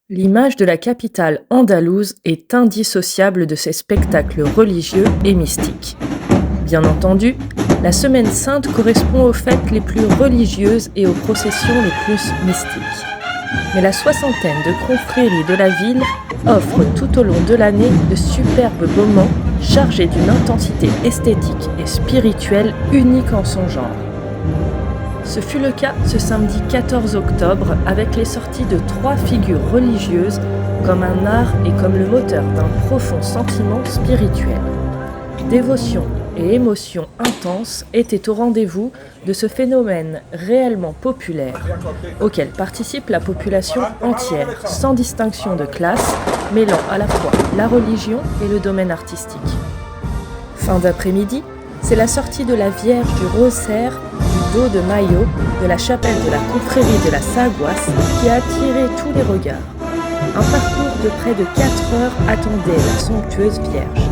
L'image de la capitale andalouse est indissociable de ses spectacles religieux et mystiques. Bien entendu, la Semaine Sainte correspond aux fêtes les plus religieuses et aux processions les plus mystiques. Mais la soixantaine de confréries de la ville offre tout au long de l'année de superbes moments chargés d'une intensité esthétique et spirituelle unique en son genre. Ce fut le cas ce samedi 14 octobre avec les sorties de 3 figures religieuses comme un art et comme le moteur d'un profond sentiment spirituel. Dévotion et émotion intense étaient au rendez-vous de ce phénomène réellement populaire auquel participe la population entière sans distinction de classe, mêlant à la fois la religion et le domaine artistique. Fin d'après-midi, c'est la sortie de la Vierge du Rosaire du dos de Maillot de la chapelle de la confrérie de la Sagoisse qui a attiré tous les regards. Un parcours de près de 4 heures attendait la somptueuse Vierge.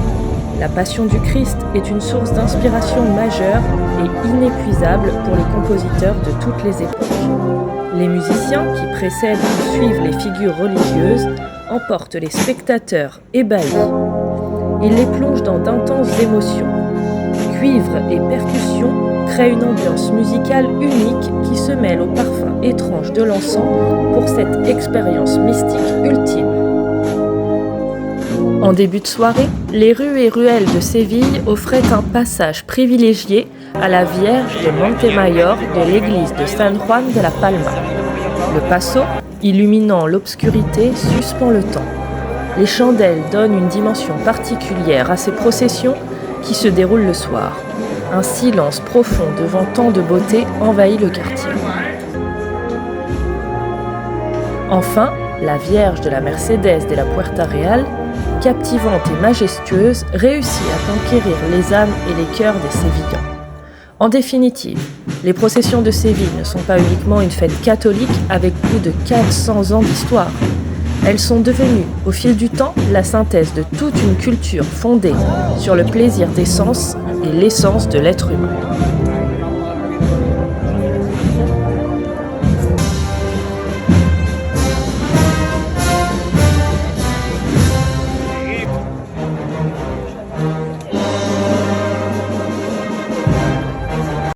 La Passion du Christ est une source d'inspiration majeure et inépuisable pour les compositeurs de toutes les époques. Les musiciens qui précèdent ou suivent les figures religieuses emportent les spectateurs ébahis. Ils les plongent dans d'intenses émotions. Cuivre et percussions créent une ambiance musicale unique qui se mêle au parfum étrange de l'encens pour cette expérience mystique ultime. En début de soirée, les rues et ruelles de Séville offraient un passage privilégié à la Vierge de Montemayor de l'église de San Juan de la Palma. Le passo, illuminant l'obscurité, suspend le temps. Les chandelles donnent une dimension particulière à ces processions qui se déroulent le soir. Un silence profond devant tant de beauté envahit le quartier. Enfin, la Vierge de la Mercedes de la Puerta Real, captivante et majestueuse, réussit à conquérir les âmes et les cœurs des Sévillans. En définitive, les processions de Séville ne sont pas uniquement une fête catholique avec plus de 400 ans d'histoire. Elles sont devenues, au fil du temps, la synthèse de toute une culture fondée sur le plaisir des sens et l'essence de l'être humain.